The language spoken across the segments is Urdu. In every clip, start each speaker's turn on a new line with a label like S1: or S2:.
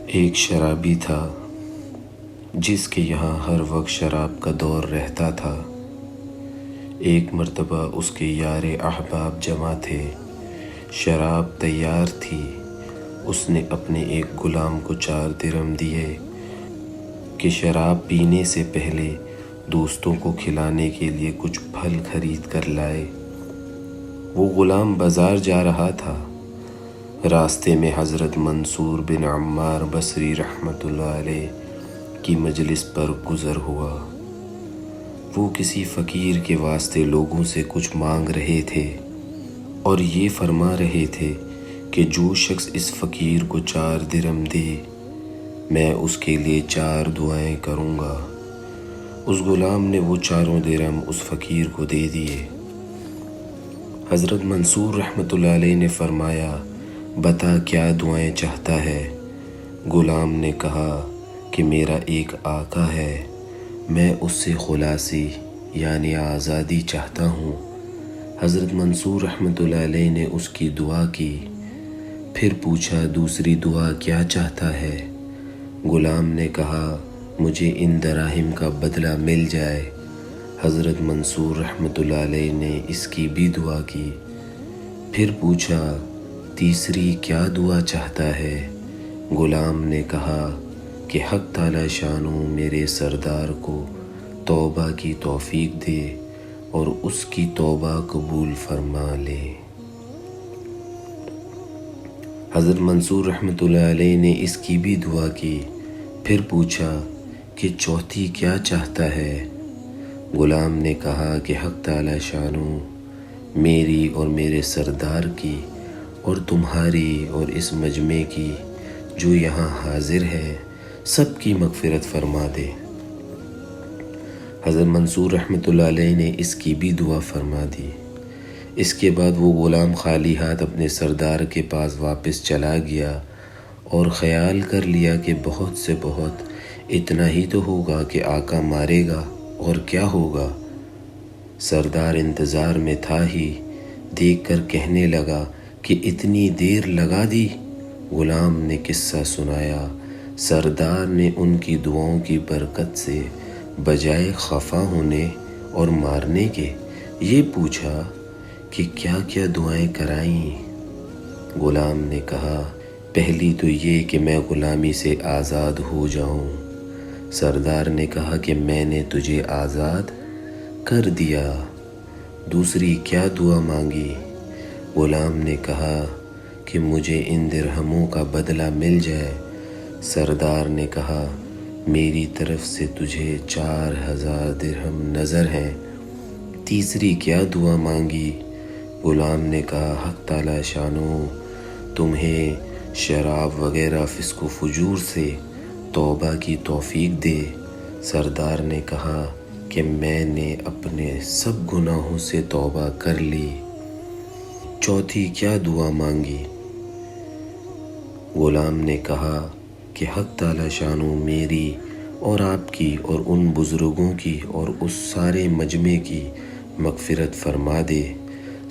S1: ایک شرابی تھا جس کے یہاں ہر وقت شراب کا دور رہتا تھا۔ ایک مرتبہ اس کے یار احباب جمع تھے، شراب تیار تھی۔ اس نے اپنے ایک غلام کو 4 درہم دیے کہ شراب پینے سے پہلے دوستوں کو کھلانے کے لیے کچھ پھل خرید کر لائے۔ وہ غلام بازار جا رہا تھا۔ راستے میں حضرت منصور بن عمار بصری رحمۃ اللہ علیہ کی مجلس پر گزر ہوا۔ وہ کسی فقیر کے واسطے لوگوں سے کچھ مانگ رہے تھے اور یہ فرما رہے تھے کہ جو شخص اس فقیر کو 4 درہم دے میں اس کے لیے 4 دعائیں کروں گا۔ اس غلام نے وہ 4 درہم اس فقیر کو دے دیے۔ حضرت منصور رحمۃ اللہ علیہ نے فرمایا، بتا کیا دعائیں چاہتا ہے؟ غلام نے کہا کہ میرا ایک آقا ہے، میں اس سے خلاصی یعنی آزادی چاہتا ہوں۔ حضرت منصور رحمۃ اللہ علیہ نے اس کی دعا کی، پھر پوچھا دوسری دعا کیا چاہتا ہے؟ غلام نے کہا مجھے ان دراہم کا بدلہ مل جائے۔ حضرت منصور رحمۃ اللہ علیہ نے اس کی بھی دعا کی، پھر پوچھا تیسری کیا دعا چاہتا ہے؟ غلام نے کہا کہ حق تعالی شانو میرے سردار کو توبہ کی توفیق دے اور اس کی توبہ قبول فرما لے۔ حضرت منصور رحمۃ اللہ علیہ نے اس کی بھی دعا کی، پھر پوچھا کہ چوتھی کیا چاہتا ہے؟ غلام نے کہا کہ حق تعالی شانو میری اور میرے سردار کی اور تمہاری اور اس مجمع کی جو یہاں حاضر ہے سب کی مغفرت فرما دے۔ حضرت منصور رحمۃ اللہ علیہ نے اس کی بھی دعا فرما دی۔ اس کے بعد وہ غلام خالی ہاتھ اپنے سردار کے پاس واپس چلا گیا اور خیال کر لیا کہ بہت سے بہت اتنا ہی تو ہوگا کہ آقا مارے گا اور کیا ہوگا۔ سردار انتظار میں تھا ہی، دیکھ کر کہنے لگا کہ اتنی دیر لگا دی۔ غلام نے قصہ سنایا۔ سردار نے ان کی دعاؤں کی برکت سے بجائے خفا ہونے اور مارنے کے یہ پوچھا کہ کیا کیا دعائیں کرائیں؟ غلام نے کہا پہلی تو یہ کہ میں غلامی سے آزاد ہو جاؤں۔ سردار نے کہا کہ میں نے تجھے آزاد کر دیا۔ دوسری کیا دعا مانگی؟ غلام نے کہا کہ مجھے ان درہموں کا بدلہ مل جائے۔ سردار نے کہا میری طرف سے تجھے 4000 درہم نظر ہیں۔ تیسری کیا دعا مانگی؟ غلام نے کہا حق تعالی شانو تمہیں شراب وغیرہ فسق و فجور سے توبہ کی توفیق دے۔ سردار نے کہا کہ میں نے اپنے سب گناہوں سے توبہ کر لی۔ چوتھی کیا دعا مانگی؟ غلام نے کہا کہ حق تعالی شانو میری اور آپ کی اور ان بزرگوں کی اور اس سارے مجمع کی مغفرت فرما دے۔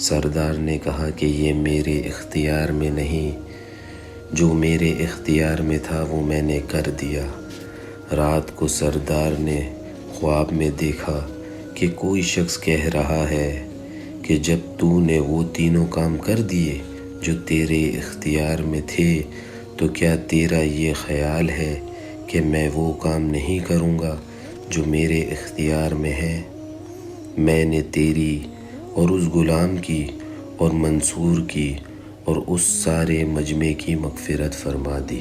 S1: سردار نے کہا کہ یہ میرے اختیار میں نہیں، جو میرے اختیار میں تھا وہ میں نے کر دیا۔ رات کو سردار نے خواب میں دیکھا کہ کوئی شخص کہہ رہا ہے کہ جب تو نے وہ تینوں کام کر دیے جو تیرے اختیار میں تھے تو کیا تیرا یہ خیال ہے کہ میں وہ کام نہیں کروں گا جو میرے اختیار میں ہے؟ میں نے تیری اور اس غلام کی اور منصور کی اور اس سارے مجمع کی مغفرت فرما دی۔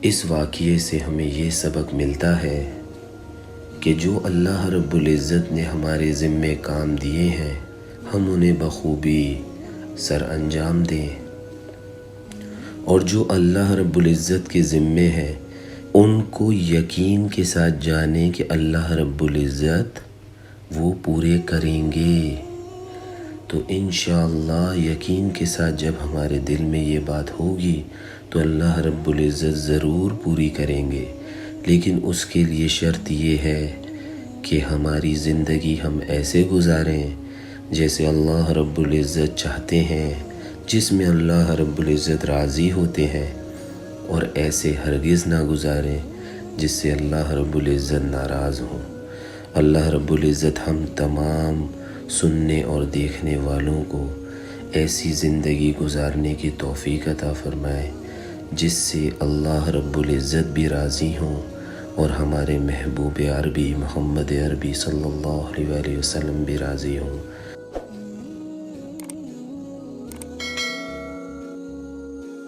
S1: اس واقعے سے ہمیں یہ سبق ملتا ہے کہ جو اللہ رب العزت نے ہمارے ذمے کام دیے ہیں ہم انہیں بخوبی سر انجام دیں، اور جو اللہ رب العزت کے ذمے ہیں ان کو یقین کے ساتھ جانیں کہ اللہ رب العزت وہ پورے کریں گے۔ تو انشاءاللہ یقین کے ساتھ جب ہمارے دل میں یہ بات ہوگی تو اللہ رب العزت ضرور پوری کریں گے، لیکن اس کے لیے شرط یہ ہے کہ ہماری زندگی ہم ایسے گزاریں جیسے اللہ رب العزت چاہتے ہیں، جس میں اللہ رب العزت راضی ہوتے ہیں۔ اور ایسے ہرگز نہ گزاریں جس سے اللہ رب العزت ناراض ہوں۔ اللہ رب العزت ہم تمام سننے اور دیکھنے والوں کو ایسی زندگی گزارنے کی توفیق عطا فرمائے جس سے اللہ رب العزت بھی راضی ہوں اور ہمارے محبوب عربی محمد عربی صلی اللہ علیہ وسلم بھی راضی ہوں۔